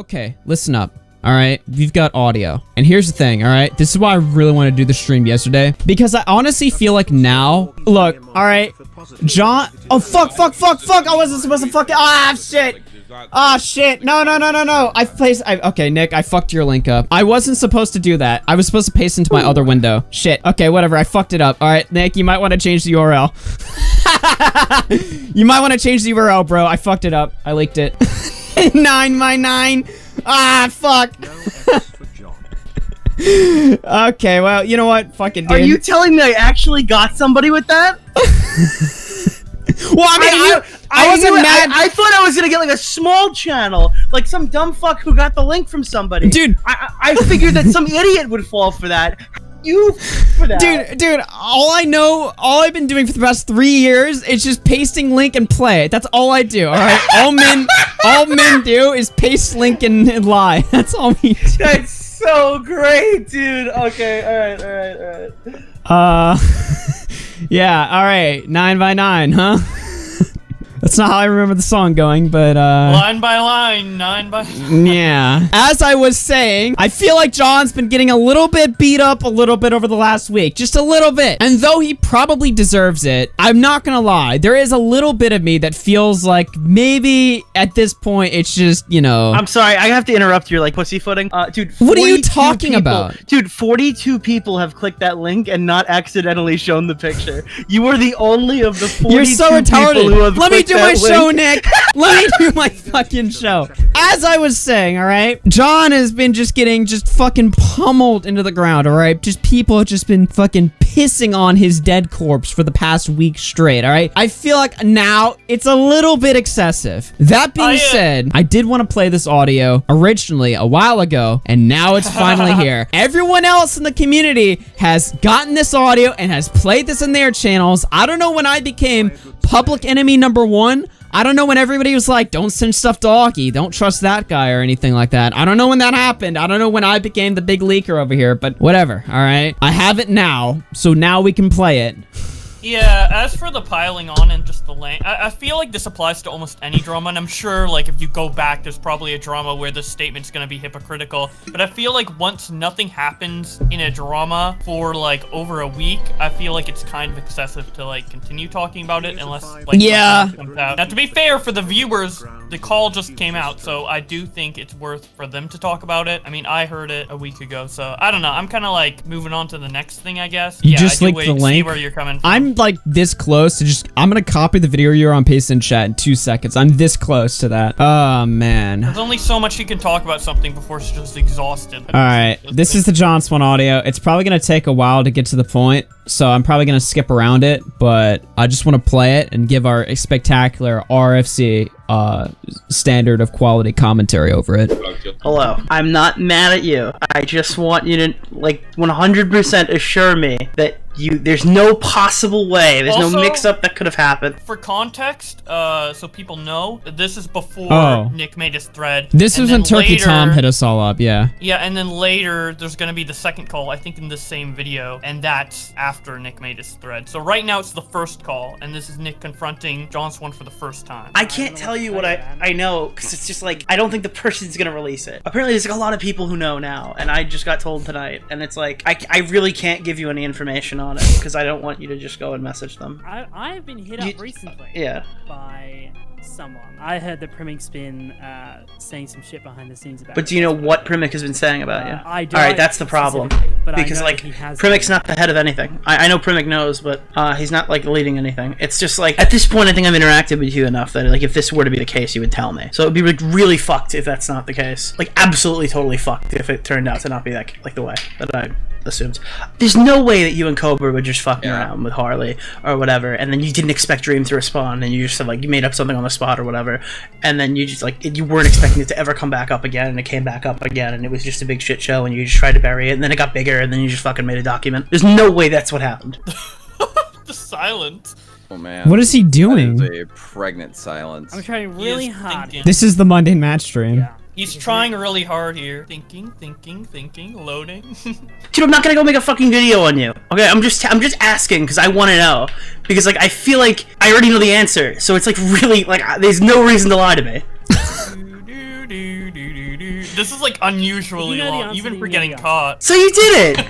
Okay, listen up. All right, we've got audio. And here's the thing, all right? This is why I really want to do the stream yesterday. Because I honestly feel like now... Look, all right. John... Oh, fuck. I wasn't supposed to fucking... Ah, shit. Ah, shit. No. Okay, Nick, I fucked your link up. I wasn't supposed to do that. I was supposed to paste into my other window. Shit. Okay, whatever. I fucked it up. All right, Nick, you might want to change the URL. You might want to change the URL, bro. I fucked it up. I leaked it. 9x9. Ah, fuck. Okay, well, you know what? Fuck it, dude. Are you telling me I actually got somebody with that? Well, I mean, I wasn't mad. I thought I was gonna get like a small channel, like some dumb fuck who got the link from somebody. Dude, I figured that some idiot would fall for that. You for that. Dude, all I've been doing for the past 3 years is just pasting link and play. That's all I do, all right? All men do is paste link and lie. That's all we do. That's so great, dude. Okay, all right. Yeah, all right. 9x9, huh? That's not how I remember the song going, but line by line, 9 by... Yeah. As I was saying, I feel like John's been getting a little bit beat up a little bit over the last week. Just a little bit. And though he probably deserves it, I'm not gonna lie. There is a little bit of me that feels like maybe at this point it's just, you know... I'm sorry, I have to interrupt your, like, pussyfooting. Dude, what are you talking about? Dude, 42 people have clicked that link and not accidentally shown the picture. You are the only of the 42 You're so retarded. people who have Let me do my show, link. Nick. Let me do my fucking show. As I was saying, all right, John has been just getting fucking pummeled into the ground, all right? Just people have just been fucking pissing on his dead corpse for the past week straight, all right? I feel like now it's a little bit excessive. That being said, I did want to play this audio originally a while ago, and now it's finally here. Everyone else in the community has gotten this audio and has played this in their channels. I don't know when I became public enemy number 1. I don't know when everybody was like, don't send stuff to Augie, don't trust that guy or anything like that. I don't know when that happened. I don't know when I became the big leaker over here, but whatever, all right? I have it now, so now we can play it. Yeah, as for the piling on and just the length, I feel like this applies to almost any drama, and I'm sure, like, if you go back, there's probably a drama where the statement's gonna be hypocritical, but I feel like once nothing happens in a drama for, like, over a week, I feel like it's kind of excessive to, like, continue talking about it unless, like, something comes out. Now, to be fair, for the viewers, the call just came out, so I do think it's worth for them to talk about it. I mean, I heard it a week ago, so I don't know. I'm kind of, like, moving on to the next thing, I guess. You just linked the link? See where you're coming from. I'm like this close to I'm gonna copy the video you're on, paste in chat in 2 seconds. I'm this close to that. Oh man. There's only so much you can talk about something before it's just exhausted. All right, this is the John Swan audio. It's probably gonna take a while to get to the point, so I'm probably gonna skip around it, but I just want to play it and give our spectacular RFC standard of quality commentary over it. Hello. I'm not mad at you. I just want you to, like, 100% assure me that there's no possible way, there's no mix-up that could have happened. For context, so people know, this is before Nick made his thread. This was when Turkey Tom hit us all up, yeah. Yeah, and then later, there's gonna be the second call, I think in the same video, and that's after Nick made his thread. So right now, it's the first call, and this is Nick confronting John Swan for the first time. I can't tell you what I know, because it's just like, I don't think the person's gonna release it. Apparently, there's like a lot of people who know now, and I just got told tonight, and it's like, I really can't give you any information on it, because I don't want you to just go and message them. I've been hit up recently by someone. I heard that Primic's been saying some shit behind the scenes about But do you know what Primic has been saying about you? I don't. Alright, that's the problem. Because, like, Primic's not the head of anything. I know Primic knows, but he's not, like, leading anything. It's just, like, at this point, I think I've interacted with you enough that, like, if this were to be the case, you would tell me. So it would be, like, really fucked if that's not the case. Like, absolutely totally fucked if it turned out to not be, that, like, the way that I assumed. There's no way that you and Cobra would just fucking around with Harley or whatever, and then you didn't expect Dream to respond, and you just, like, you made up something on the spot or whatever, and then you just, like, you weren't expecting it to ever come back up again, and it came back up again, and it was just a big shit show, and you just tried to bury it, and then it got bigger, and then you just fucking made a document. There's no way that's what happened. The silence. Oh man. What is he doing? That is a pregnant silence. I'm trying really hard. This is the Monday match stream. Yeah. He's trying really hard here. Thinking, loading. Dude, I'm not gonna go make a fucking video on you. Okay, I'm just asking because I want to know. Because, like, I feel like I already know the answer. So it's, like, really, like, there's no reason to lie to me. this is like unusually long, even for getting caught. So you did it!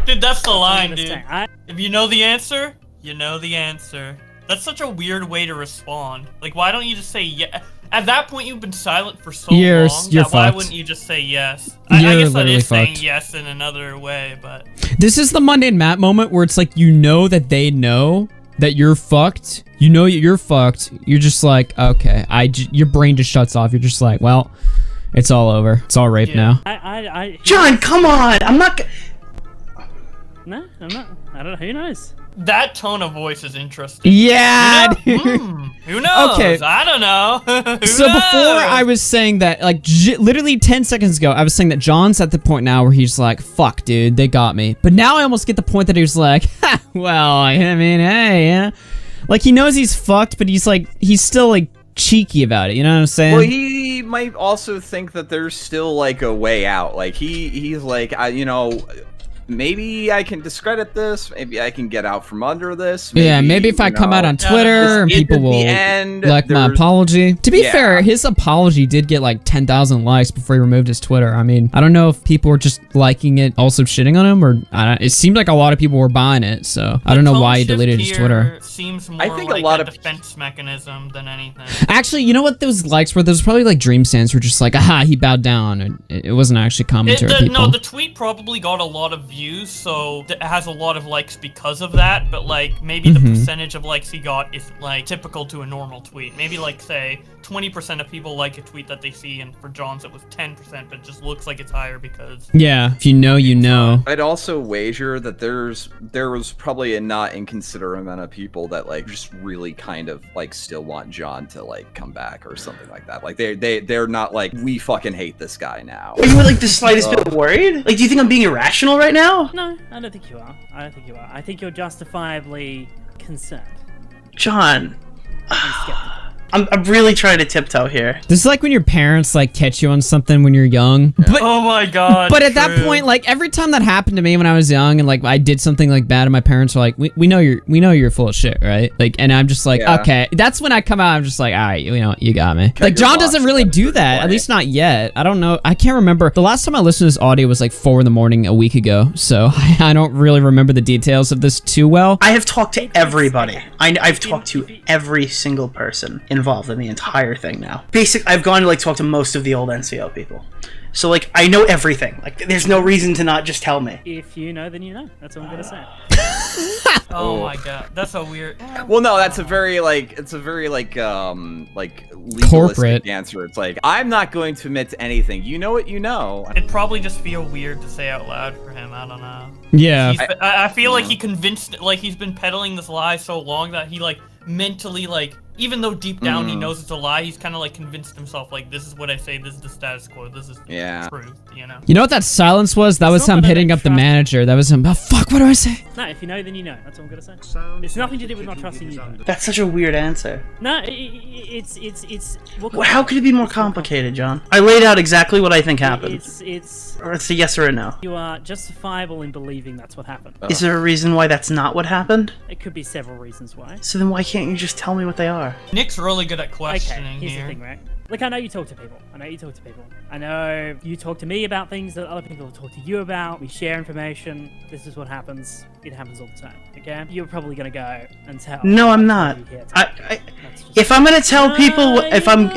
Dude, that's the line, dude. If you know the answer, you know the answer. That's such a weird way to respond. Like, why don't you just say yeah? At that point, you've been silent for so long that why wouldn't you just say yes? I guess that is saying yes in another way, but... This is the Monday and Matt moment where it's like, you know that they know that you're fucked. You know you're fucked. You're just like, okay. Your brain just shuts off. You're just like, well, it's all over. It's all rape now. John, come on! I'm not... No, I'm not. I don't know. Who knows? That tone of voice is interesting. Yeah, dude. Who knows? Okay. I don't know. So before I was saying that, like, literally 10 seconds ago, I was saying that John's at the point now where he's like, fuck, dude, they got me. But now I almost get the point that he was like, ha, well, I mean, hey, yeah. Like, he knows he's fucked, but he's like, he's still, like, cheeky about it, you know what I'm saying? Well, he might also think that there's still, like, a way out. Like, he's like, you know... Maybe I can discredit this. Maybe I can get out from under this. Maybe if I come out on Twitter and people will like my apology. To be fair, his apology did get like 10,000 likes before he removed his Twitter. I mean, I don't know if people were just liking it, also shitting on him, or it seemed like a lot of people were buying it. So I don't know why he deleted his Twitter. Seems more like a lot of defense mechanism than anything. Actually, you know what those likes were? Those probably like dream stands were just like, aha, he bowed down. And it wasn't actually commentary. No, the tweet probably got a lot of views, so it has a lot of likes because of that, but like maybe the percentage of likes he got isn't like typical to a normal tweet. Maybe like say 20% of people like a tweet that they see, and for John's it was 10%, but it just looks like it's higher because... Yeah, if you know, you know. I'd also wager that there was probably a not inconsiderate amount of people that like just really kind of like still want John to like come back or something like that. Like they're not like, we fucking hate this guy now. Are you like the slightest bit worried? Like, do you think I'm being irrational right now? No, I don't think you are. I don't think you are. I think you're justifiably concerned. John. I'm skeptical. I'm really trying to tiptoe here. This is like when your parents like catch you on something when you're young. Yeah. But, oh my god. But at that point, like every time that happened to me when I was young and like I did something like bad and my parents were like, we know you're full of shit, right? Like, and I'm just like, okay. That's when I come out, I'm just like, all right, you know, you got me. Like John doesn't really do that, at least not yet. I don't know. I can't remember. The last time I listened to this audio was like 4 in the morning a week ago. So I don't really remember the details of this too well. I have talked to everybody. I've talked to every single person involved in the entire thing now. Basically, I've gone to like talk to most of the old NCO people. So like, I know everything. Like, there's no reason to not just tell me. If you know, then you know. That's all I'm gonna say. Oh my god, that's so weird. Well, no, that's a very like, it's a very like legalistic corporate answer. It's like, I'm not going to admit to anything. You know what you know. It'd probably just feel weird to say out loud for him. I don't know. Yeah. I feel like he convinced, like he's been peddling this lie so long that he like mentally like, even though deep down he knows it's a lie, he's kind of like convinced himself like, this is what I say, this is the status quo, this is truth, you know? You know what that silence was? That was him hitting up the manager. That was him. Oh, fuck, what do I say? No, if you know, then you know. That's all I'm gonna say. It's nothing to do with not trusting you. That's such a weird answer. No, it's... Well, how could it be more complicated, John? I laid out exactly what I think happened. Or it's a yes or a no. You are justifiable in believing that's what happened. Is there a reason why that's not what happened? It could be several reasons why. So then why can't you just tell me what they are? Nick's really good at questioning here's here. the thing, right? Look, I know you talk to people. I know you talk to me about things that other people talk to you about. We share information. This is what happens. It happens all the time, okay? You're probably gonna go and tell. No, I'm not. If I'm gonna tell people, if I'm...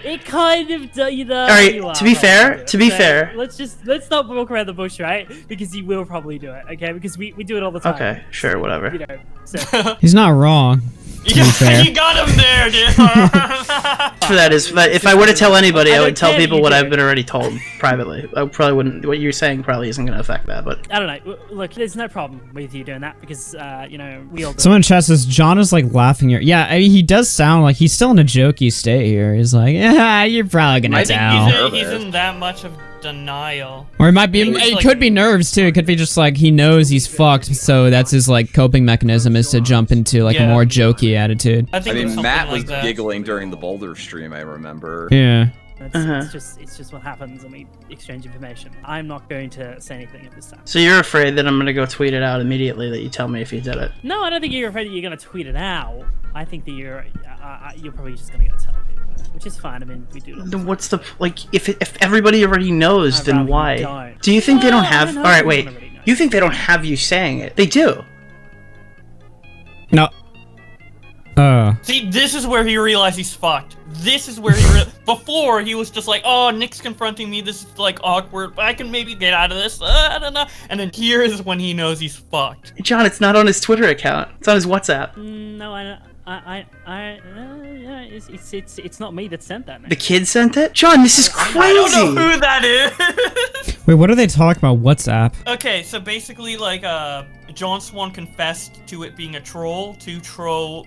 It kind of you know. All right. To be fair. Let's not walk around the bush, right? Because you will probably do it, okay? Because we do it all the time. Okay, sure, whatever. You know, so. He's not wrong. Yeah, you got him there, dude. For that is that if I were to tell anybody, I would tell people what I've been already told privately. I probably wouldn't. What you're saying probably isn't going to affect that, but I don't know. Look, there's no problem with you doing that because you know, we all do. Someone in chat says John is like laughing here. Yeah, I mean, he does sound like he's still in a jokey state here. He's like, yeah, you're probably gonna tell. He's in that much of denial. Or it might be. It could be nerves too. It could be just like he knows he's fucked, so that's his like coping mechanism is to jump into like a more jokey attitude. I mean, Matt was giggling during the Boulder stream. I remember. Yeah. It's just what happens when we exchange information. I'm not going to say anything at this time. So you're afraid that I'm going to go tweet it out immediately that you tell me if you did it? No, I don't think you're afraid that you're going to tweet it out. I think that you're probably just going to go tell people. which is fine. I mean, we do. Then what's the if everybody already knows, then why? Don't. Do you think they don't have? No, All right, everyone wait. already knows. You think they don't have you saying it? They do. No. See, this is where he realized he's fucked. This is where before he was just like, oh, Nick's confronting me. This is like awkward. But I can maybe get out of this. I don't know. And then here is when he knows he's fucked. John, it's not on his Twitter account. It's on his WhatsApp. No, it's not me that sent that. The kid sent it? John, this is crazy. I don't know who that is. Wait, what are they talking about? WhatsApp? Okay, so basically, like, John Swan confessed to it being a troll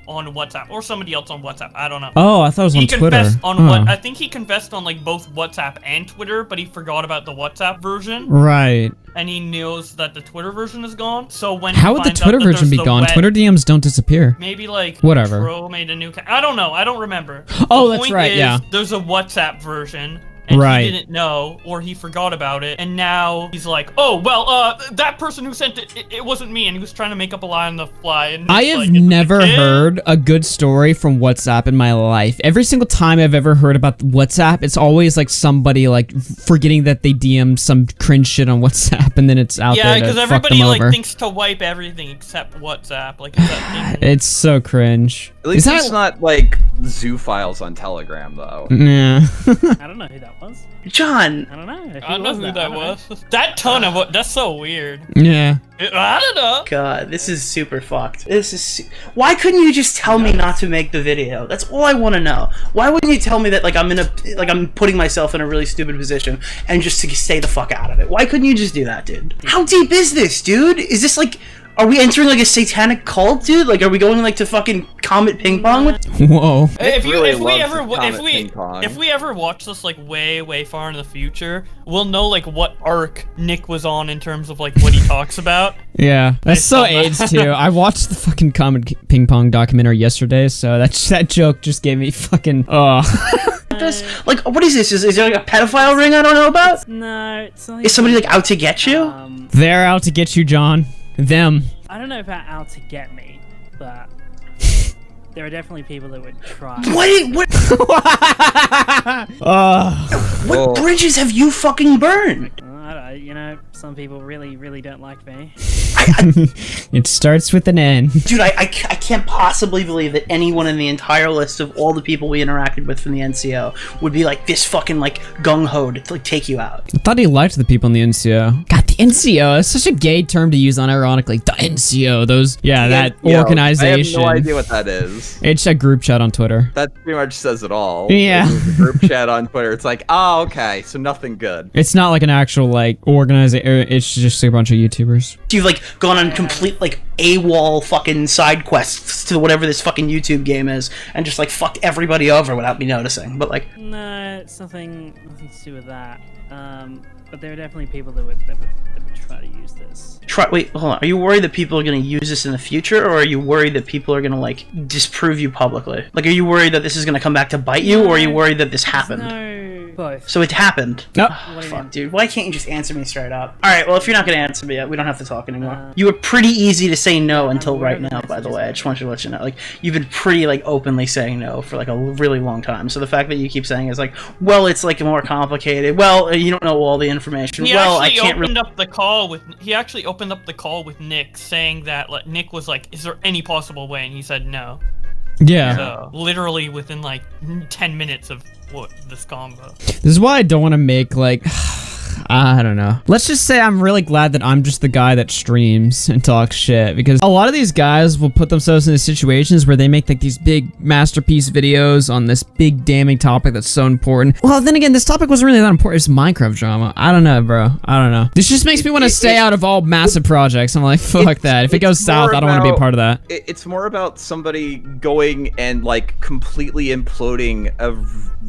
on WhatsApp, or somebody else on WhatsApp. I don't know. Oh, I thought it was on He Twitter. confessed on Oh. what? I think he confessed on like both WhatsApp and Twitter, but he forgot about the WhatsApp version, Right. and he knows that the Twitter version is gone. So when How he would the finds out Twitter that version there's be the gone? wet- Twitter DMs don't disappear. Maybe like Whatever. Tro made a new. I don't know. I don't remember. Oh, The that's point right, is, yeah. There's a WhatsApp version. And Right. he didn't know, or he forgot about it, and now he's like, "Oh, well, that person who sent it wasn't me," and he was trying to make up a lie on the fly. And I it's have like, it's never a kid. heard a good story from WhatsApp in my life. Every single time I've ever heard about WhatsApp, it's always like somebody like forgetting that they DM some cringe shit on WhatsApp, and then it's out Yeah, there because to fuck everybody them like over. thinks to wipe everything except WhatsApp. Like it's that thing. It's so cringe. At least Is that- it's not like zoo files on Telegram, though. Yeah. I don't know who that was. John. I don't know. I don't know who that was. That ton of that's so weird. Yeah. I don't know. God, this is super fucked. Why couldn't you just tell me not to make the video? That's all I want to know. Why wouldn't you tell me that like I'm putting myself in a really stupid position and just to stay the fuck out of it? Why couldn't you just do that, dude? How deep is this, dude? Is this like, are we entering like a satanic cult, dude? Like, are we going like to fucking Comet Ping Pong with? Whoa. If really we loves ever the Comet Ping Pong. if we ever watch this like way far in the future, we'll know like what arc Nick was on in terms of like what he talks about. Yeah, that's Based so on that. AIDS too. I watched the fucking Comet Ping Pong documentary yesterday, so that joke just gave me fucking Like, what is this? Is there like a pedophile ring I don't know about? No, it's not. Is somebody like out to get you? They're out to get you, John. Them. I don't know about out to get me, but there are definitely people that would try. What bridges have you fucking burned? I don't know, you know, some people really don't like me. It starts with an N. Dude, I can't possibly believe that anyone in the entire list of all the people we interacted with from the NCO would be like this fucking like gung-ho to like take you out. I thought he liked the people in the NCO. God, the NCO is such a gay term to use unironically. The NCO, that organization. I have no idea what that is. It's a group chat on Twitter. That pretty much says it all. Yeah. It's a group chat on Twitter. It's like, oh, okay, so nothing good. It's not like an actual like organization. It's just a bunch of YouTubers. You've like gone on complete like AWOL fucking side quests to whatever this fucking YouTube game is and just like fucked everybody over without me noticing. But like, No, it's nothing to do with that. But there are definitely people that would try to use this. wait, hold on. Are you worried that people are going to use this in the future, or are you worried that people are going to like disprove you publicly? Like, are you worried that this is going to come back to bite you, or are you worried that this happened? No, both. So it happened. No. Oh, fuck, dude. Why can't you just answer me straight up? All right. Well, if you're not going to answer me, we don't have to talk anymore. You were pretty easy to say no until right now. By the way, I just want you to let you know. Like, you've been pretty like openly saying no for like a really long time. So the fact that you keep saying is like, well, it's like more complicated. Well, you don't know all the information. He Well, I actually can't. opened up the call with. He actually opened up the call with Nick, saying that like, Nick was like, "Is there any possible way?" And he said no. Yeah. So literally within like 10 minutes of this combo. This is why I don't want to make like I don't know. Let's just say I'm really glad that I'm just the guy that streams and talks shit, because a lot of these guys will put themselves in situations where they make like these big masterpiece videos on this big damning topic that's so important. Well, then again, this topic wasn't really that important. It's Minecraft drama. I don't know, bro. I don't know. This just makes me want to stay out of all massive projects. I'm like, fuck that. If it goes south, I don't want to be a part of that. It's more about somebody going and like completely imploding a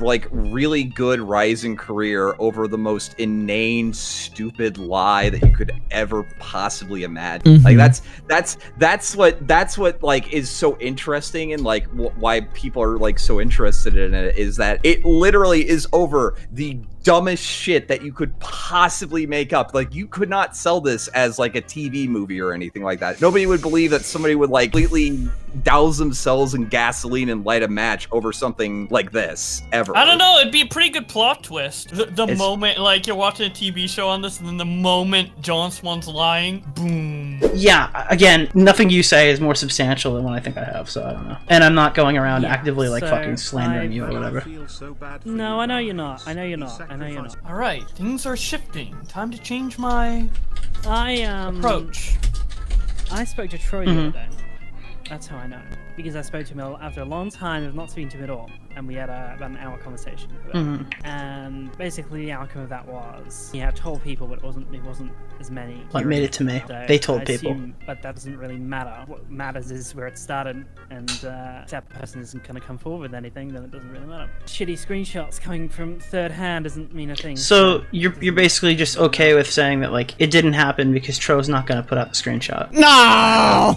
like really good rising career over the most inane, stupid lie that you could ever possibly imagine. Like that's what like is so interesting, and like why people are like so interested in it is that it literally is over the dumbest shit that you could possibly make up. Like, you could not sell this as like a TV movie or anything like that. Nobody would believe that somebody would like completely douse themselves in gasoline and light a match over something like this ever. I don't know, it'd be a pretty good plot twist. The moment, like, you're watching a TV show on this, and then the moment John Swan's lying, boom. Yeah, again, nothing you say is more substantial than what I think I have, so I don't know. And I'm not going around actively, like, fucking slandering you or whatever. No, I know you're not. Alright, things are shifting. Time to change my approach. I spoke to Troy the other day. That's how I know. Because I spoke to him after a long time of not speaking to him at all. And we had about an hour conversation. And basically the outcome of that was he had told people, but it wasn't as many. What made it to me? So they told I people. assume, but that doesn't really matter. What matters is where it started, and if that person isn't going to come forward with anything, then it doesn't really matter. Shitty screenshots coming from third hand doesn't mean a thing. So you're basically just okay with saying that, like, it didn't happen because Tro's not going to put out the screenshot. No!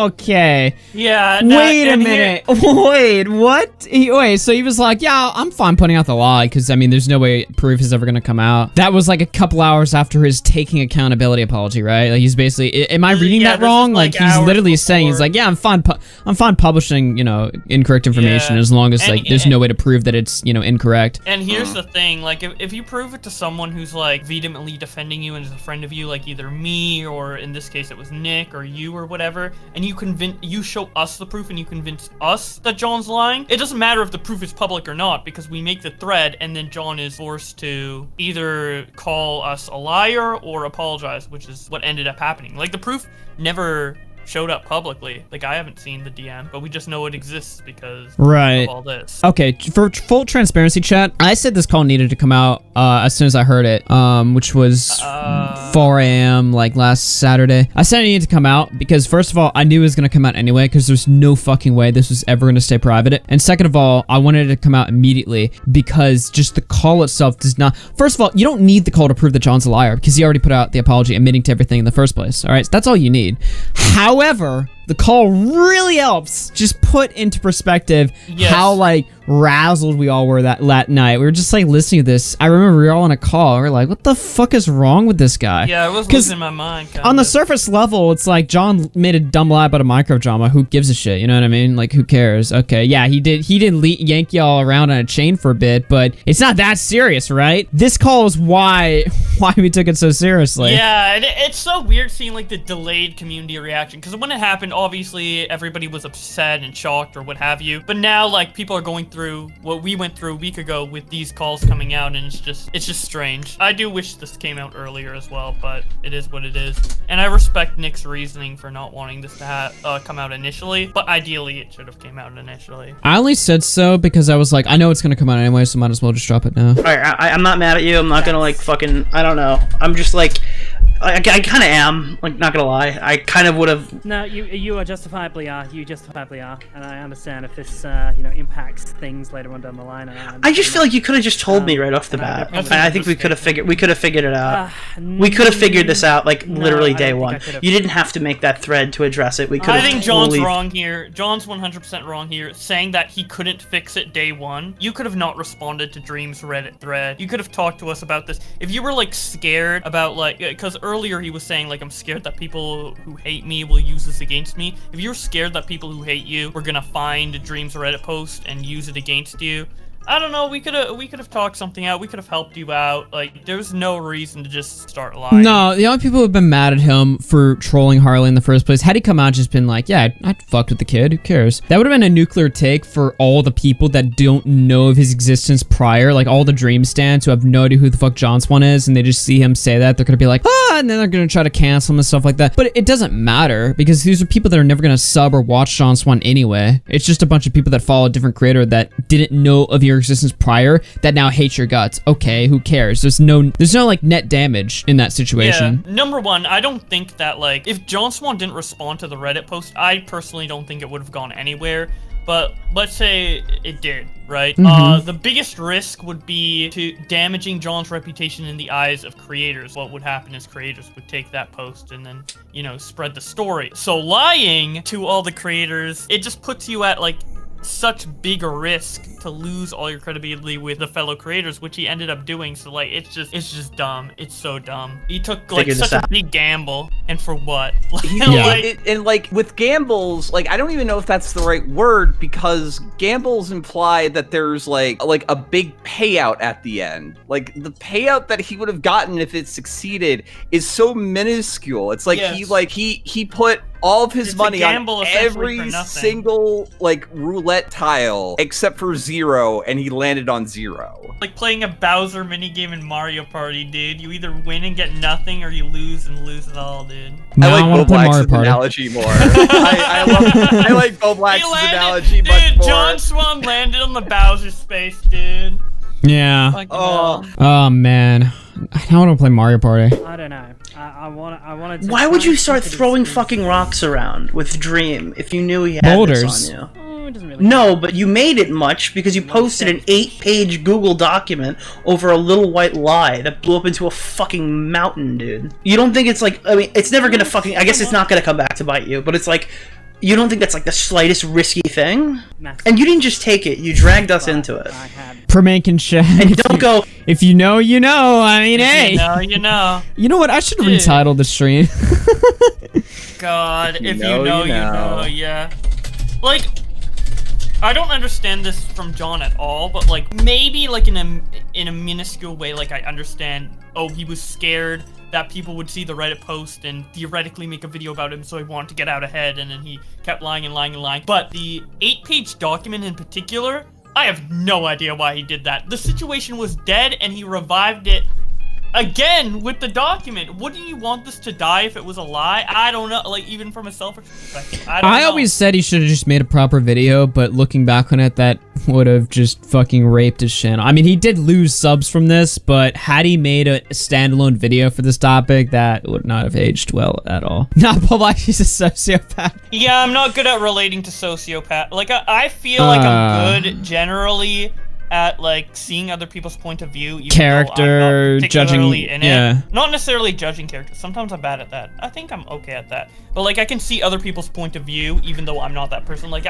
Okay. Yeah. Wait a minute. Wait, what? Wait, so he was like, yeah, I'm fine putting out the lie, because, I mean, there's no way proof is ever going to come out. That was like a couple hours after his taking accountability apology, right? Like, he's basically, am I reading that wrong? Like he's literally saying, he's like, yeah, I'm fine publishing, you know, incorrect information as long as, like, there's no way to prove that it's, you know, incorrect. And here's the thing, like, if you prove it to someone who's, like, vehemently defending you and is a friend of you, like either me or in this case it was Nick or you or whatever, and you show us the proof and you convince us that John's lying, it doesn't matter if the proof is public or not, because we make the thread and then John is forced to either call us a liar or apologize, which is what ended up happening. Like, the proof never showed up publicly. Like, I haven't seen the DM, but we just know it exists because of all this. Okay, for full transparency, chat, I said this call needed to come out as soon as I heard it, which was 4 a.m. like last Saturday. I said it needed to come out because, first of all, I knew it was going to come out anyway because there's no fucking way this was ever going to stay private. And second of all, I wanted it to come out immediately because just the call itself does not... First of all, you don't need the call to prove that John's a liar because he already put out the apology admitting to everything in the first place, all right? So that's all you need. However, the call really helps just put into perspective how, like, razzled we all were that night. We were just, like, listening to this. I remember we were all on a call. We were like, what the fuck is wrong with this guy? Yeah, I was losing my mind. On the surface level, it's like John made a dumb lie about a micro drama. Who gives a shit? You know what I mean? Like, who cares? Okay, yeah, he did yank y'all around on a chain for a bit, but it's not that serious, right? This call is why we took it so seriously. Yeah, it's so weird seeing, like, the delayed community reaction, because when it happened, obviously everybody was upset and shocked or what have you, but now, like, people are going through what we went through a week ago with these calls coming out, and it's just strange. I do wish this came out earlier as well, but it is what it is. And I respect Nick's reasoning for not wanting this to come out initially, but ideally it should have came out initially. I only said so because I was like, I know it's gonna come out anyway, so might as well just drop it now. Alright, I'm not mad at you. I'm not gonna, like, fucking, I don't know. I'm just like, I kind of am, like, not gonna lie. I kind of would have... No, you are justifiably are. You justifiably are. And I understand if this, you know, impacts things later on down the line. I just feel like you could have just told me right off the bat. I think we could have figured it out. We could have figured this out, like, literally day one. You didn't have to make that thread to address it. We could have. I think John's wrong here. John's 100% wrong here, saying that he couldn't fix it day one. You could have not responded to Dream's Reddit thread. You could have talked to us about this. If you were, like, scared about, like, because earlier he was saying, like, I'm scared that people who hate me will use this against me. If you're scared that people who hate you were gonna find Dream's Reddit post and use it against you, I don't know, we could have talked something out, we could have helped you out. Like, there's no reason to just start lying. No, the only people who've been mad at him for trolling Harley in the first place, had he come out and just been like, yeah, I fucked with the kid, who cares? That would have been a nuclear take for all the people that don't know of his existence prior, like all the Dream stands who have no idea who the fuck John Swan is, and they just see him say that, they're gonna be like, and then they're gonna try to cancel him and stuff like that. But it doesn't matter, because these are people that are never gonna sub or watch John Swan anyway. It's just a bunch of people that follow a different creator that didn't know of your existence prior that now hate your guts. Okay, who cares? There's no like net damage in that situation. Yeah, number one, I don't think that, like, if John Swan didn't respond to the Reddit post, I personally don't think it would have gone anywhere. But let's say it did, right? The biggest risk would be to damaging John's reputation in the eyes of creators. What would happen is creators would take that post and then, you know, spread the story. So lying to all the creators, it just puts you at, like, such big a risk to lose all your credibility with the fellow creators, which he ended up doing. So like, it's just dumb. It's so dumb. He took like such a big gamble, and for what? And like with gambles, like I don't even know if that's the right word, because gambles imply that there's like a big payout at the end. Like the payout that he would have gotten if it succeeded is so minuscule. It's like he put all of his money on every single like roulette tile except for 0, and he landed on 0. Like playing a Bowser minigame in Mario Party, dude. You either win and get nothing, or you lose and lose it all, dude. No, I like Bowblax's analogy more. I like Bowblax's analogy much more. John Swan landed on the Bowser space, dude. Yeah. Oh man, I want to play Mario Party. I don't know. I wanted to. Why would you start throwing fucking rocks around with Dream if you knew he had boulders this on you? It doesn't really No, but you made it much because you posted an 8-page Google document over a little white lie that blew up into a fucking mountain, dude. You don't think it's like, I mean, it's never gonna fucking, I guess it's not gonna come back to bite you, but it's like, you don't think that's like the slightest risky thing? And you didn't just take it, you dragged us into it. Permank and Shed. And don't go, if you know, you know. I mean, hey. You know, you know. You know what? I should retitle the stream. God, if you know, you know, yeah. Like, I don't understand this from John at all, but like maybe like in a minuscule way, like I understand. Oh, he was scared that people would see the Reddit post and theoretically make a video about him, so he wanted to get out ahead, and then he kept lying and lying and lying. But the 8-page document in particular, I have no idea why he did that. The situation was dead, and he revived it again with the document. Wouldn't you want this to die if it was a lie? I don't know, like even from a selfish perspective. I always said he should have just made a proper video, but looking back on it, that would have just fucking raped his channel. I mean, he did lose subs from this, but had he made a standalone video for this topic, that would not have aged well at all. Not Bowblax, he's a sociopath. Yeah, I'm not good at relating to sociopath. Like, I feel like I'm good generally at like seeing other people's point of view, even character, judging, in it. Not necessarily judging characters. Sometimes I'm bad at that. I think I'm okay at that. But like I can see other people's point of view, even though I'm not that person. Like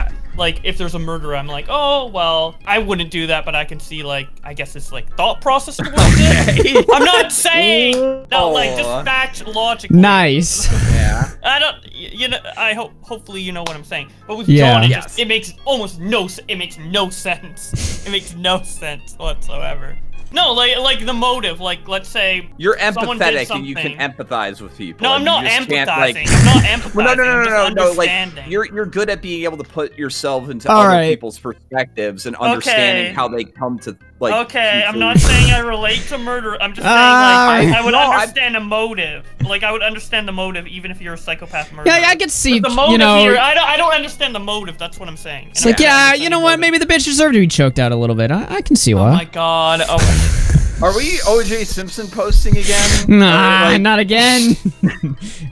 if there's a murderer, I'm like, oh well, I wouldn't do that, but I can see like I guess it's like thought process towards it. I'm not saying no, like just fact logic. Nice. Yeah. I don't. You know. I hopefully you know what I'm saying. But with John, it makes almost no. It makes no sense. It makes no sense whatsoever. No, like the motive. Like, let's say you're empathetic and you can empathize with people. No, I'm not empathizing. I'm not empathizing. Well, no. Like you're good at being able to put yourself into other people's perspectives and understanding how they come to like. Okay, I'm not saying I relate to murder. I'm just saying like I would understand a motive. Like I would understand the motive even if you're a psychopath murderer. Yeah, I could see. The motive you know, here, I don't understand the motive. That's what I'm saying. It's like, you know what? Maybe the bitch deserved to be choked out a little bit. I can see why. Oh my god. Are we OJ Simpson posting again? Nah, not again.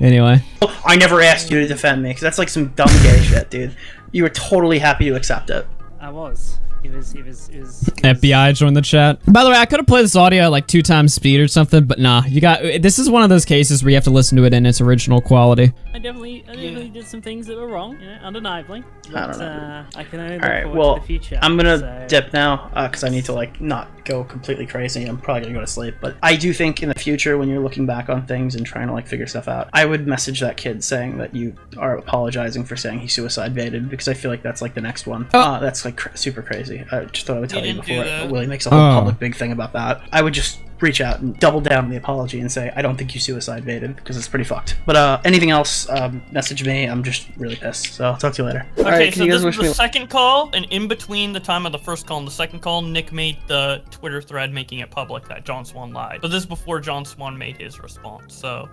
Anyway. I never asked you to defend me, because that's like some dumb gay shit, dude. You were totally happy to accept it. I was. He was FBI joined the chat. By the way, I could have played this audio at like 2 times speed or something, but nah. This is one of those cases where you have to listen to it in its original quality. I definitely did some things that were wrong, undeniably. But, I don't know. I can only look forward to the future. I'm gonna dip now, because I need to like not go completely crazy. I'm probably gonna go to sleep. But I do think in the future, when you're looking back on things and trying to like figure stuff out, I would message that kid saying that you are apologizing for saying he suicide baited, because I feel like that's like the next one. That's like super crazy. I just thought I would tell you before Willie makes a whole public big thing about that. I would just reach out and double down on the apology and say, I don't think you suicide baited, because it's pretty fucked. But anything else, message me. I'm just really pissed. So I'll talk to you later. Okay, right, so this is the second call, and in between the time of the first call and the second call, Nick made the Twitter thread making it public that John Swan lied. But this is before John Swan made his response, so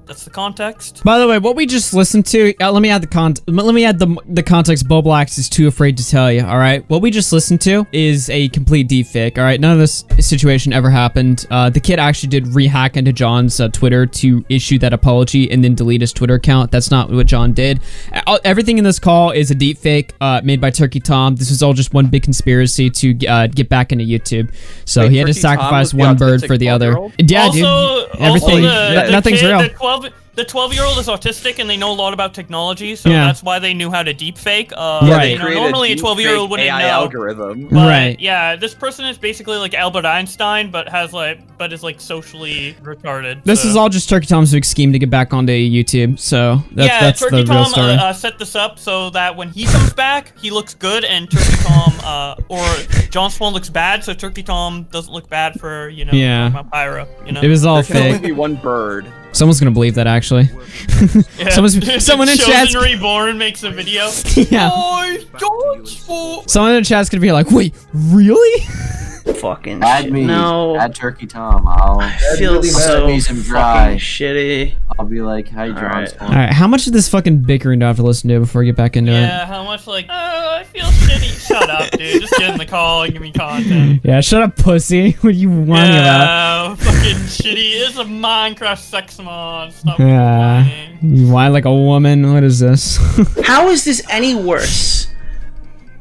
that's the context. By the way, what we just listened to, let me add the context Bowblax is too afraid to tell you, all right? What we just listened to is a complete deepfake, all right? None of this situation ever happened. The kid actually did rehack into John's Twitter to issue that apology and then delete his Twitter account. That's not what John did. Everything in this call is a deepfake made by Turkey Tom. This was all just one big conspiracy to get back into YouTube. So he had to sacrifice one bird for the other. Yeah, also, dude. Everything, nothing's real. 12-year-old is autistic and they know a lot about technology, so Yeah. that's why they knew how to deepfake. Right. You know, normally a 12-year-old wouldn't AI know. algorithm. But, Right. Yeah, this person is basically like Albert Einstein, but is like socially retarded. This so. is all just Turkey Tom's big scheme to get back onto YouTube. So that's Turkey the real Tom story. set this up so that when he comes back, he looks good, and Turkey Tom or John Swan looks bad, so Turkey Tom doesn't look bad for Yeah. talking about Pyro. You know, It was all There can only fake. be one bird. Someone's gonna believe that actually. Yeah. Someone in chat's Chosen Reborn makes a video. yeah. Oh, John Swan. Someone in chat's gonna be like, wait, really? Fucking Add shit. me. No. Add Turkey Tom. I'll I feel really so squeeze him fucking dry. shitty. I'll be like, hi, John Alright. Swan. All right, how much of this fucking bickering do I have to listen to before we get back into Yeah, how much like, oh, I feel shitty. Shut up, dude. Just get in the call and give me content. it? Yeah, shut up, pussy. What are you whining about? Yeah, fucking shitty. It's a Minecraft sex mod. Stop Yeah, complaining. you whine like a woman. What is this? How is this any worse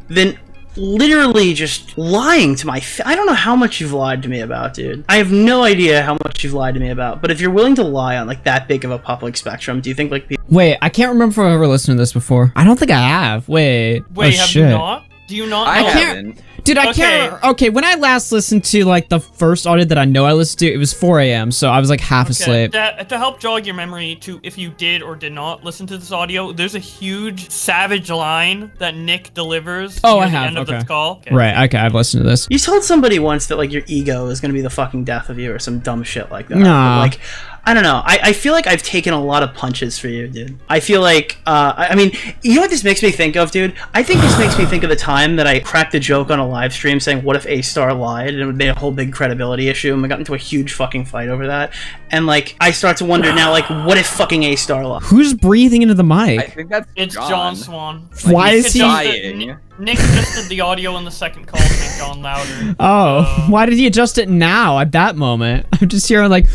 than literally just lying to my I don't know how much you've lied to me about, dude. I have no idea how much you've lied to me about, but if you're willing to lie on like that big of a public spectrum, do you think like people Wait, I can't remember if I've ever listened to this before. I don't think I have. Wait. Wait, oh, have shit. you not? Do you not know? I can't- haven't. Dude, I can't. Okay, when I last listened to like the first audio that I know I listened to, it was 4 a.m. So I was like half asleep. To help jog your memory to if you did or did not listen to this audio, there's a huge savage line that Nick delivers Oh, near I the have, end of okay. this call. Okay. Right. Okay, I've listened to this. You told somebody once that like your ego is gonna be the fucking death of you or some dumb shit like that. Nah. But, like, I don't know. I feel like I've taken a lot of punches for you, dude. I feel like, I mean, you know what this makes me think of, dude? I think this makes me think of the time that I cracked a joke on a live stream saying, what if A-Star lied? And it made a whole big credibility issue, and we got into a huge fucking fight over that. And, like, I start to wonder now, like, what if fucking A-Star lied? Who's breathing into the I mic? think that's It's John Swan. Why Nick is he? dying. Nick adjusted the audio in the second call to make John louder. Oh, why did he adjust it now at that moment? I'm just hearing like,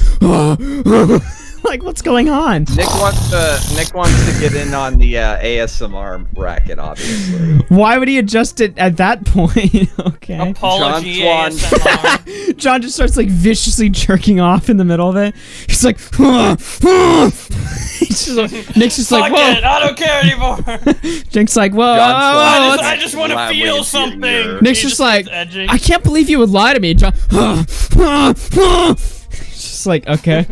like what's going on? Nick wants to get in on the ASMR bracket, obviously. Why would he adjust it at that point? Okay. Apology, John Swan. ASMR. John just starts like viciously jerking off in the middle of it. He's like, He's just like Nick's just like, Fuck whoa. it, I don't care anymore. Nick's like, whoa. John Swan. what's- I just want to Loudly feel into your something. ear. Nick's He just like, edging. I can't believe you would lie to me, John. Just like, okay.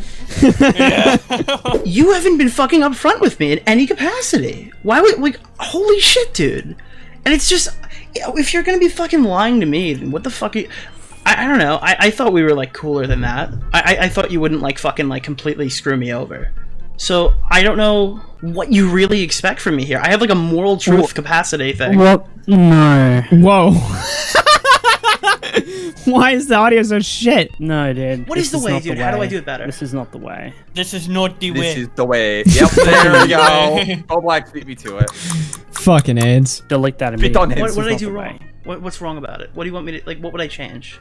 You haven't been fucking upfront with me in any capacity. Why would, like, holy shit, dude. And it's just, if you're gonna be fucking lying to me, then what the fuck are you... I don't know. I thought we were, like, cooler than that. I thought you wouldn't, like, fucking, like, completely screw me over. So, I don't know what you really expect from me here. I have, like, a moral truth capacity thing. What? No. Whoa. Why is the audio so shit? No, dude. What is the This way, not dude? How do I do it better? This is not the way. This is not the This way. is the way. Yep, there we go. Bowblax beat me to it. Fucking AIDS. Delete that Beat on immediately. him. What This did is I not do the wrong? way. What's wrong about it? What do you want me to, like, what would I change?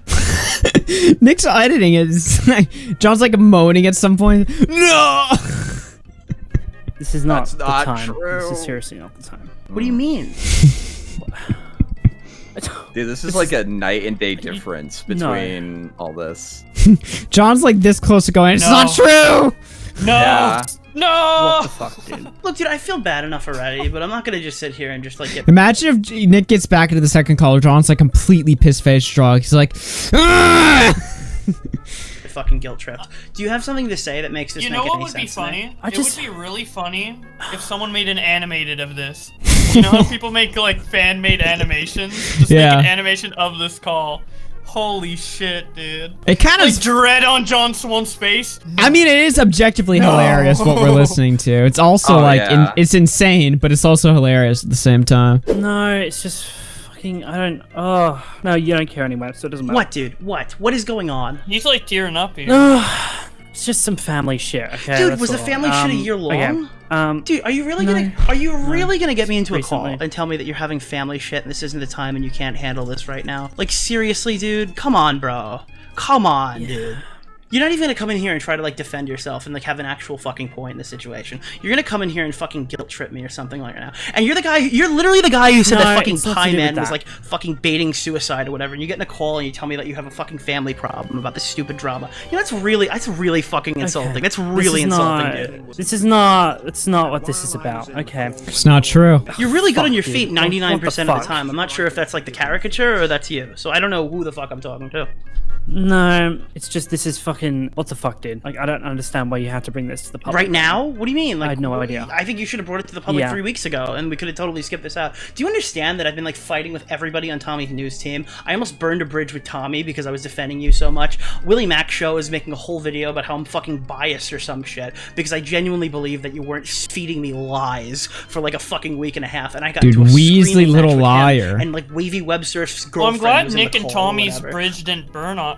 Nick's editing it. It's like, John's like moaning at some point. No! This is not That's the not time. true. This is seriously not the time. What do you mean? Dude, this is like a night and day difference between all this. John's like this close to going, it's No. not true! No! Yeah. No! What the fuck, dude? Look, dude, I feel bad enough already, but I'm not gonna just sit here and just, like, get Imagine if Nick gets back into the second caller, John's like completely piss-faced drunk. He's like, "Ah!" fucking guilt tripped. Do you have something to say that makes this You make know what any would be sense to me? funny? I just- It would be really funny if someone made an animated of this. You know how people make like fan-made animations? Just Yeah. make an animation of this call. Holy shit, dude. It kind Like of, dread on John Swan's face. I mean, it is objectively hilarious what we're listening to. It's also Oh, like, yeah. it's insane, but it's also hilarious at the same time. No, it's just fucking. I don't. Oh no, you don't care anyway, so it doesn't matter. What, dude? What? What is going on? He's like tearing up here. It's just some family shit. Okay. Dude, that's was the all. family shit a year long? Okay. Dude, are you really No. gonna get me into a call Recently. and tell me that you're having family shit and this isn't the time and you can't handle this right now? Like, seriously, dude? Come on, bro. Come on, dude. You're not even gonna come in here and try to like defend yourself and like have an actual fucking point in the situation. You're gonna come in here and fucking guilt trip me or something like that. And you're literally the guy who said that fucking Pie Man was like fucking baiting suicide or whatever. And you get in a call and you tell me that you have a fucking family problem about this stupid drama. You know, that's really fucking insulting. That's really insulting, dude. It's not what this is about. Okay. It's not true. You're really good on your feet 99% of the time. I'm not sure if that's like the caricature or that's you. So I don't know who the fuck I'm talking to. No, it's just this is fucking what the fuck, dude. Like I don't understand why you have to bring this to the public. Right now? What do you mean? Like, I had no idea. I think you should have brought it to the public 3 weeks ago, and we could have totally skipped this out. Do you understand that I've been like fighting with everybody on Tommy's news team? I almost burned a bridge with Tommy because I was defending you so much. Willie Mac Show is making a whole video about how I'm fucking biased or some shit because I genuinely believe that you weren't feeding me lies for like a fucking week and a half, and I got dude, into a Weasley little liar. And like Wavy Webster's girlfriend. Well, I'm glad was Nick in the and call or Tommy's whatever. bridge didn't burn off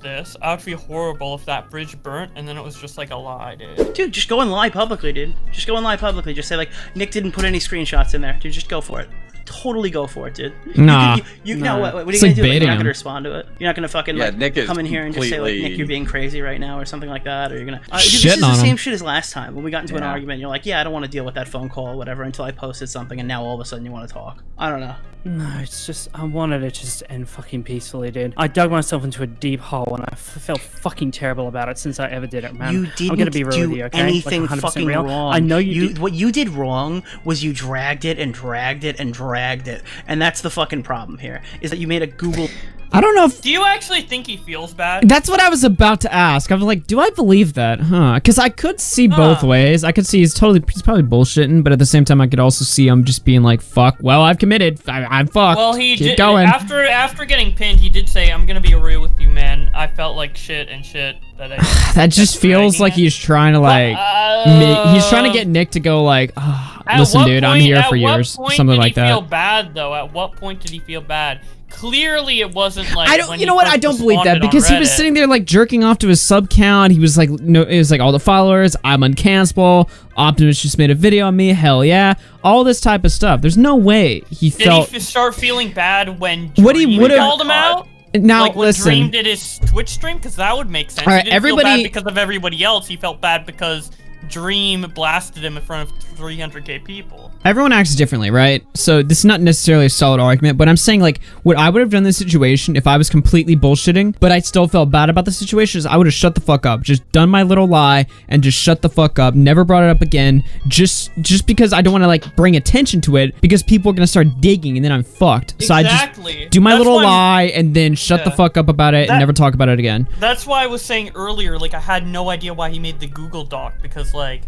this. I would feel horrible if that bridge burnt and then it was just like a lie, dude. Dude, just go and lie publicly, dude. Just go and lie publicly. Just say, like, Nick didn't put any screenshots in there. Dude, just go for it. Totally go for it, dude. Nah. No, what are you It's gonna like do? Like, you're baiting not him. gonna respond to it? You're not gonna fucking, Yeah, like, Nick is come in here and just say, like, Nick, you're being crazy right now or something like that? Or you're gonna... dude, this is Shitting the on same him. shit as last time when we got into an argument. You're like, yeah, I don't want to deal with that phone call or whatever until I posted something, and now all of a sudden you want to talk. I don't know. No, it's just I wanted it just to end fucking peacefully, dude. I dug myself into a deep hole and I felt fucking terrible about it since I ever did it, man. You didn't I'm gonna be real do with you, okay? anything like 100% fucking real. wrong. I know you did. What you did wrong was you dragged it and dragged it and dragged it, and that's the fucking problem here. Is that you made a Google. I don't know if... Do you actually think he feels bad? That's what I was about to ask. I was like, do I believe that? Huh? Because I could see both ways. I could see he's probably bullshitting, but at the same time, I could also see him just being like, fuck, well, I've committed. I'm fucked. Well, he Keep did. going. After getting pinned, he did say, I'm gonna be real with you, man. I felt like shit that I... That just feels like he's trying to, like... he's trying to get Nick to go, like, oh, listen, dude, I'm here for years. Something like that. At what point did he feel bad, though? At what point did he feel bad? Clearly, it wasn't like. I don't. You know what? I don't believe that because he was sitting there like jerking off to his sub count. He was like, no, it was like all the followers. I'm uncancelable. Optimus just made a video on me. Hell yeah! All this type of stuff. There's no way he felt. Did he start feeling bad when what he would have called him out? Now like when listen. Dream did his Twitch stream, because that would make sense. All right, he didn't everybody. feel bad because of everybody else. He felt bad because Dream blasted him in front of 300k people. Everyone acts differently, right? So this is not necessarily a solid argument, but I'm saying like what I would have done in this situation if I was completely bullshitting, but I still felt bad about the situation is I would have shut the fuck up, just done my little lie and just shut the fuck up, never brought it up again, just because I don't want to like bring attention to it because people are gonna start digging and then I'm fucked. So Exactly. I just do my little lie and then shut the fuck up about it and never talk about it again. That's why I was saying earlier, like I had no idea why he made the Google Doc because like.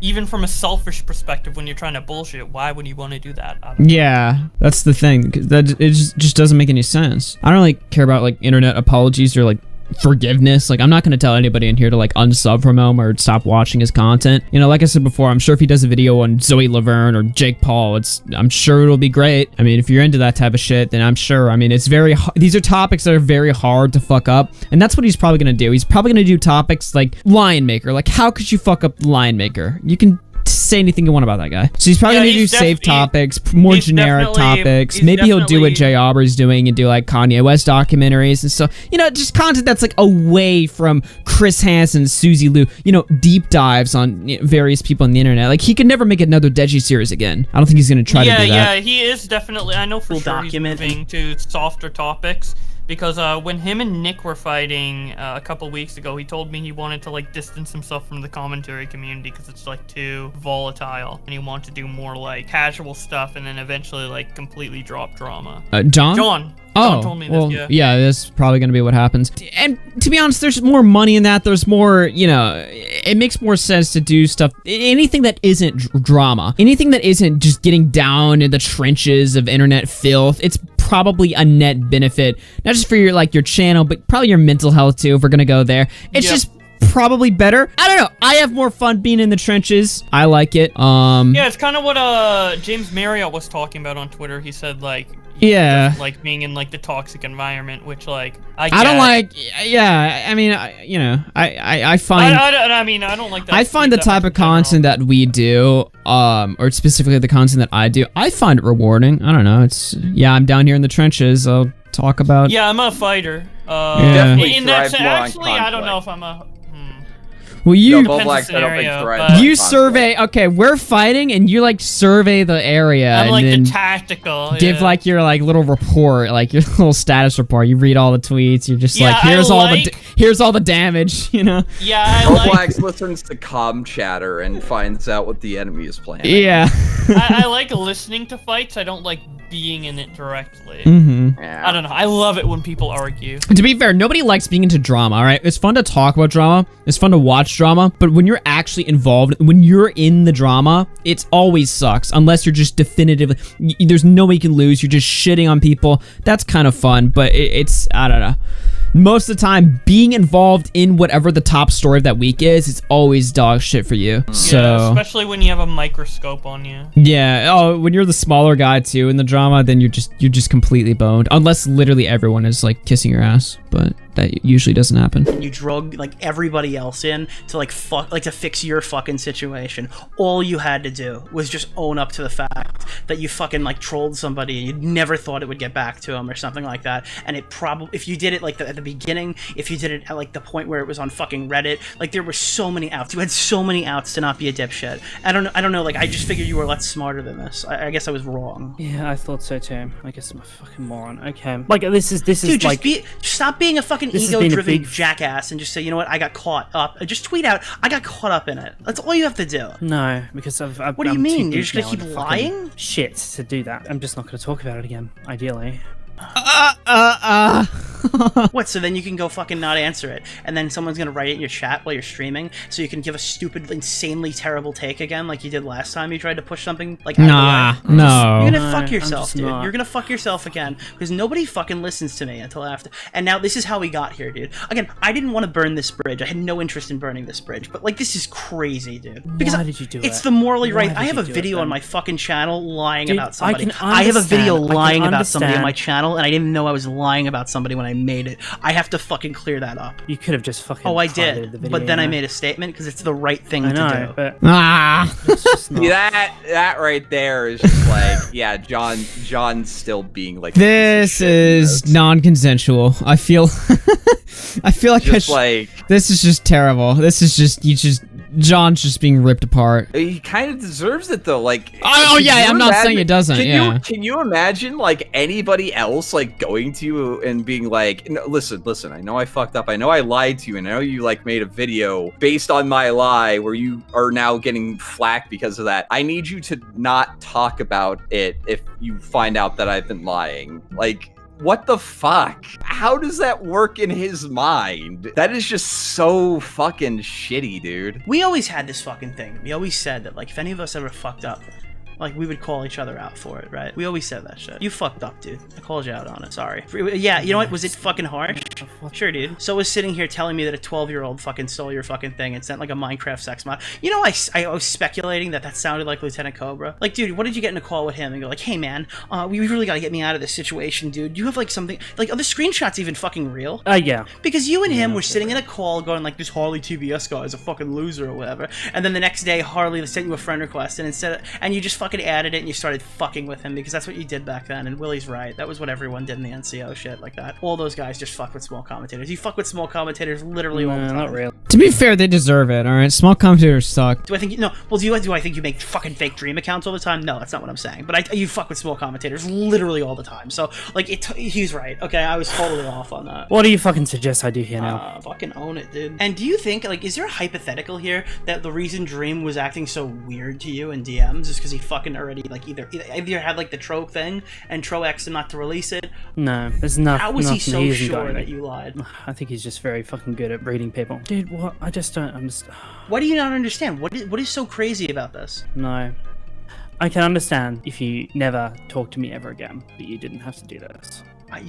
Even from a selfish perspective, when you're trying to bullshit, why would you want to do that? Yeah, that's the thing. That it just doesn't make any sense. I don't really care about like internet apologies or like forgiveness. Like I'm not going to tell anybody in here to like unsub from him or stop watching his content. You know, like I said before, I'm sure if he does a video on Zoe Laverne or Jake Paul, I'm sure it'll be great. I mean, if you're into that type of shit, then I'm sure. I mean, it's very these are topics that are very hard to fuck up, and that's what he's probably going to do. He's probably going to do topics like Lion Maker. Like how could you fuck up Lion Maker? You can say anything you want about that guy. So he's probably gonna do safe topics, more generic topics. Maybe he'll do what Jay Aubrey's doing and do like Kanye West documentaries and stuff. You know, just content that's like away from Chris Hansen, Susie Liu. You know, deep dives on various people on the internet. Like he could never make another Deji series again. I don't think he's gonna try to do that. Yeah, he is definitely. I know for sure he's moving to softer topics. Because when him and Nick were fighting a couple weeks ago, he told me he wanted to like distance himself from the commentary community because it's like too volatile, and he wanted to do more like casual stuff, and then eventually like completely drop drama. John told me this. Yeah, that's probably gonna be what happens. And to be honest, there's more money in that. There's more, you know, it makes more sense to do stuff. Anything that isn't drama, anything that isn't just getting down in the trenches of internet filth. It's probably a net benefit, not just for your like your channel, but probably your mental health too. If we're gonna go there, it's just probably better. I don't know. I have more fun being in the trenches. I like it. Yeah, it's kind of what James Marriott was talking about on Twitter. He said like. Like being in like the toxic environment, which like I don't like. Yeah, I mean, I find. I mean, I don't like that. I find the type of content that we do, or specifically the content that I do, I find it rewarding. I don't know. It's I'm down here in the trenches. I'll talk about? Yeah, I'm a fighter. Definitely in that thrive more on actually, I don't conflict. know if I'm a. Well, you No, Bowblax, I don't think scenario, thrives but- on you conflict. survey. Okay, we're fighting, and you like survey the area, I'm and like then the tactical. give yeah. like your like little report, like your little status report. You read all the tweets. You're just Yeah, like, I here's all the damage. You know? Yeah, I like. Bowblax listens to comm chatter and finds out what the enemy is planning. Yeah. I like listening to fights. I don't like being in it directly. Mm-hmm. I don't know. I love it when people argue. To be fair, nobody likes being into drama, all right? It's fun to talk about drama. It's fun to watch drama. But when you're actually involved, when you're in the drama, it always sucks. Unless you're just definitively... There's no way you can lose. You're just shitting on people. That's kind of fun, but it's... I don't know. Most of the time, being involved in whatever the top story of that week is, it's always dog shit for you. So... Yeah, especially when you have a microscope on you. Yeah. Oh, when you're the smaller guy too in the drama, then you're just completely boned. Unless literally everyone is like kissing your ass, but that usually doesn't happen. You drug like everybody else in to like to fix your fucking situation. All you had to do was just own up to the fact that you fucking like trolled somebody and you never thought it would get back to them or something like that. And it probably, if you did it like at the beginning, if you did it at like the point where it was on fucking Reddit, like there were so many outs. You had so many outs to not be a dipshit. I don't know. Like I just figured you were a lot smarter than this. I guess I was wrong. Yeah, I thought so too. I guess I'm a fucking moron. Okay. Like this is Dude, like stop being a fucking this has been a ego-driven big- jackass and just say, you know what, I got caught up. Just tweet out, I got caught up in it. That's all you have to do. No, because What do you I'm mean? too You're just deep gonna now keep in fucking lying? Shit to do that. I'm just not gonna talk about it again. Ideally. What, so then you can go fucking not answer it, and then someone's gonna write it in your chat while you're streaming, so you can give a stupid, insanely terrible take again, like you did last time you tried to push something, like, Nah, out of the way? no. You're gonna No, fuck yourself, I'm just dude. not. You're gonna fuck yourself again, because nobody fucking listens to me until after. And now this is how we got here, dude. Again, I didn't want to burn this bridge. I had no interest in burning this bridge, but, like, this is crazy, dude. Because Why did you do it's it? the morally Why right. did I have you a do it video on then? my fucking channel lying Dude, about somebody. I can I have a video understand. I can lying about somebody on my understand. channel, and I didn't know I was lying about somebody when I made it. I have to fucking clear that up. You could have just fucking. Oh, I highlighted did, the video, but then I you know? made a statement because it's the right thing I to know, do. but Ah. it's just not. See, that right there is just like, yeah, John's still being like This is non-consensual. I feel I feel like just like this is just terrible. This is just John's just being ripped apart. he kind of deserves it though. Like, Oh can yeah, you I'm not saying imagine- it doesn't. Yeah. Can you imagine like anybody else like going to you and being like, no, listen, I know I fucked up. I know I lied to you, and I know you like made a video based on my lie where you are now getting flack because of that. I need you to not talk about it if you find out that I've been lying. Like, what the fuck? How does that work in his mind? That is just so fucking shitty, dude. We always had this fucking thing. We always said that, like, if any of us ever fucked up, like, we would call each other out for it, right? We always said that shit. You fucked up, dude. I called you out on it. Sorry. Yeah, you know what? Was it fucking harsh? Sure, dude. So was sitting here telling me that a 12-year-old fucking stole your fucking thing and sent, like, a Minecraft sex mod. You know, I was speculating that sounded like Lieutenant Cobra. Like, dude, what did you get in a call with him? And go like, hey, man, we really gotta get me out of this situation, dude. You have, like, something... Like, are the screenshots even fucking real? Yeah. Because you and him were sitting in a call going like, this Harley TBS guy is a fucking loser or whatever, and then the next day Harley sent you a friend request, and you just fucking added it and you started fucking with him because that's what you did back then. And Willie's right, that was what everyone did in the NCO shit like that. All those guys just fuck with small commentators. You fuck with small commentators literally all the time. Not really. To be fair, they deserve it. All right, small commentators suck. Do I think no? Well, do I think you make fucking fake dream accounts all the time? No, that's not what I'm saying. But you fuck with small commentators literally all the time. So like, he's right. Okay, I was totally off on that. What do you fucking suggest I do here now? Fucking own it, dude. And do you think, like, is there a hypothetical here that the reason Dream was acting so weird to you in DMs is because he fucking already, like, either had, like, the Tro thing and Tro X'd him not to release it? No, there's nothing. How was he so hasn't got sure that anything. you lied? I think he's just very fucking good at reading people. Dude, what? I just don't understand. What do you not understand? What is so crazy about this? No. I can understand if you never talk to me ever again, but you didn't have to do this.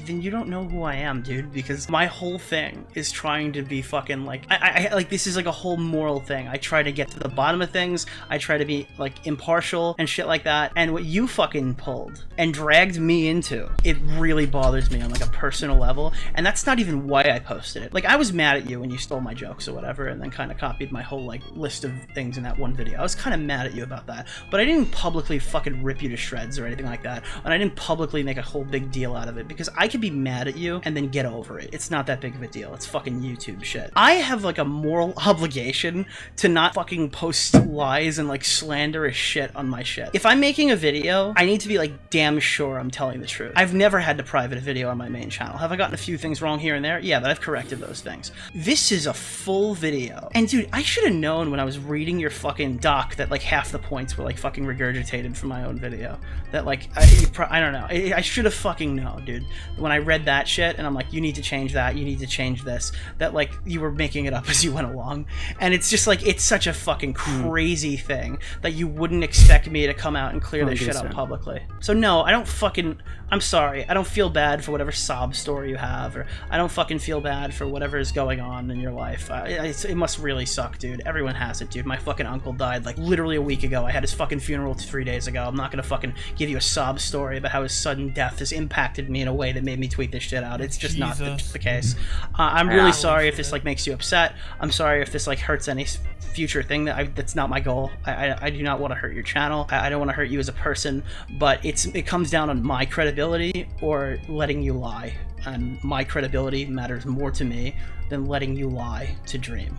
Then you don't know who I am, dude, because my whole thing is trying to be fucking, like, I like, this is like a whole moral thing. I try to get to the bottom of things. I try to be, like, impartial and shit like that. And what you fucking pulled and dragged me into, it really bothers me on, like, a personal level, and that's not even why I posted it. Like, I was mad at you when you stole my jokes or whatever, and then kind of copied my whole, like, list of things in that one video. I was kind of mad at you about that, but I didn't publicly fucking rip you to shreds or anything like that, and I didn't publicly make a whole big deal out of it, because I could be mad at you and then get over it. It's not that big of a deal. It's fucking YouTube shit. I have, like, a moral obligation to not fucking post lies and, like, slanderous shit on my shit. If I'm making a video, I need to be, like, damn sure I'm telling the truth. I've never had to private a video on my main channel. Have I gotten a few things wrong here and there? Yeah, but I've corrected those things. This is a full video. And dude, I should have known when I was reading your fucking doc that, like, half the points were, like, fucking regurgitated from my own video. That, like, I don't know. I should have fucking known, dude. When I read that shit and I'm like, you need to change that, you need to change this, that, like, you were making it up as you went along. And it's just, like, it's such a fucking crazy thing that you wouldn't expect me to come out and clear this shit up publicly. So no, I don't fucking, I'm sorry, I don't feel bad for whatever sob story you have, or I don't fucking feel bad for whatever is going on in your life. It must really suck, dude. Everyone has it, dude. My fucking uncle died, like, literally a week ago. I had his fucking funeral 3 days ago. I'm not gonna fucking give you a sob story about how his sudden death has impacted me in a way that made me tweet this shit out. It's just not the case. I'm really sorry if this, like, makes you upset. I'm sorry if this, like, hurts any future thing. That's not my goal. I do not want to hurt your channel. I don't want to hurt you as a person, but it comes down on my credibility or letting you lie, and my credibility matters more to me than letting you lie to Dream.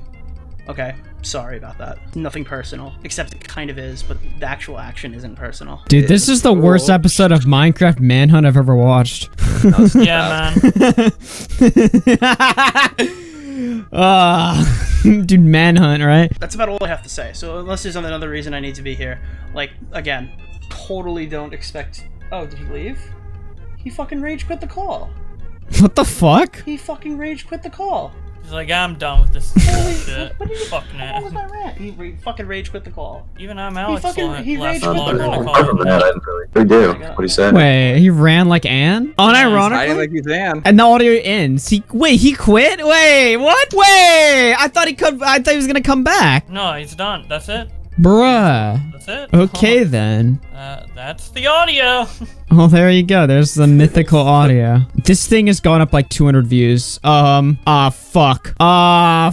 Okay, sorry about that. Nothing personal, except it kind of is, but the actual action isn't personal. Dude, this is the worst episode of Minecraft Manhunt I've ever watched. Yeah, man. Dude, Manhunt, right? That's about all I have to say. So unless there's another reason I need to be here, like, again, totally don't expect... Oh, did he leave? He fucking rage quit the call. What the fuck? He fucking rage quit the call. He's like, I'm done with this bullshit. What Fucking what was that rant? He fucking rage quit the call. Even I'm Alex. He rage quit longer the in call. call. What do you do? What do you say? Wait, he ran like Anne? Unironically? Like he's Anne. And the audio ends. He quit? Wait, what? Wait, I thought he was gonna come back. No, he's done. That's it. Bruh. That's it. Okay then. That's the audio. Oh, there you go. There's the mythical audio. This thing has gone up like 200 views. Fuck.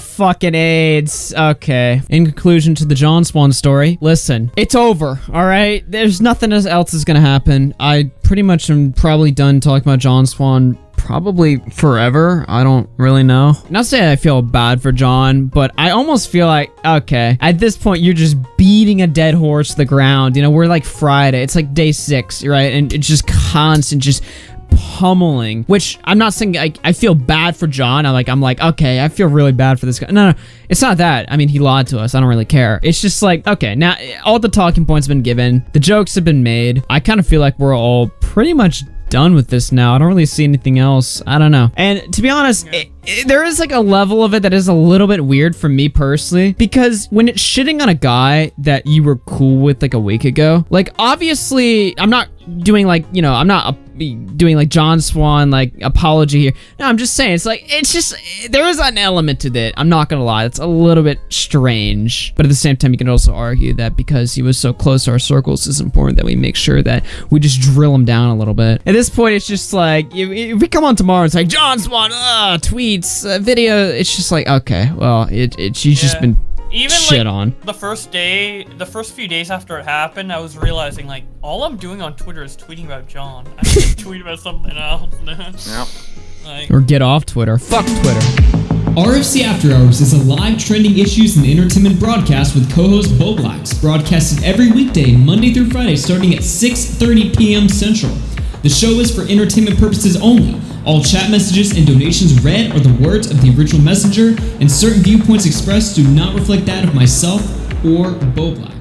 Fucking AIDS. Okay. In conclusion to the John Swan story, listen, it's over, alright? There's nothing else is gonna happen. I pretty much am probably done talking about John Swan probably forever. I don't really know. Not saying I feel bad for John, but I almost feel like, okay, at this point, you're just beating a dead horse to the ground. You know, we're like Friday. It's like day 6, right? And it's just constant, just pummeling, which I'm not saying I feel bad for John. I'm like, okay, I feel really bad for this guy. No, it's not that. I mean, he lied to us. I don't really care. It's just like, okay, now all the talking points have been given. The jokes have been made. I kind of feel like we're all pretty much done with this now. I don't really see anything else. I don't know. And to be honest, there is like a level of it that is a little bit weird for me personally, because when it's shitting on a guy that you were cool with like a week ago, like obviously I'm not doing like, you know, I'm not doing like John Swan like apology here. No, I'm just saying it's just there is an element to that. I'm not gonna lie, it's a little bit strange, but at the same time you can also argue that because he was so close to our circles, it's important that we make sure that we just drill him down a little bit. At this point, it's just like if we come on tomorrow and it's like John Swan tweets video, it's just like, okay, well she's just been even shit like on. the first few days after it happened, I was realizing like all I'm doing on Twitter is tweeting about John. I should tweet about something else. Yep. Like, Or get off Twitter. Fuck Twitter. RFC After Hours is a live trending issues and entertainment broadcast with co-host Bowblax, broadcasted every weekday, Monday through Friday, starting at 6:30 p.m. Central. The show is for entertainment purposes only. All chat messages and donations read are the words of the original messenger, and certain viewpoints expressed do not reflect that of myself or Bowblax.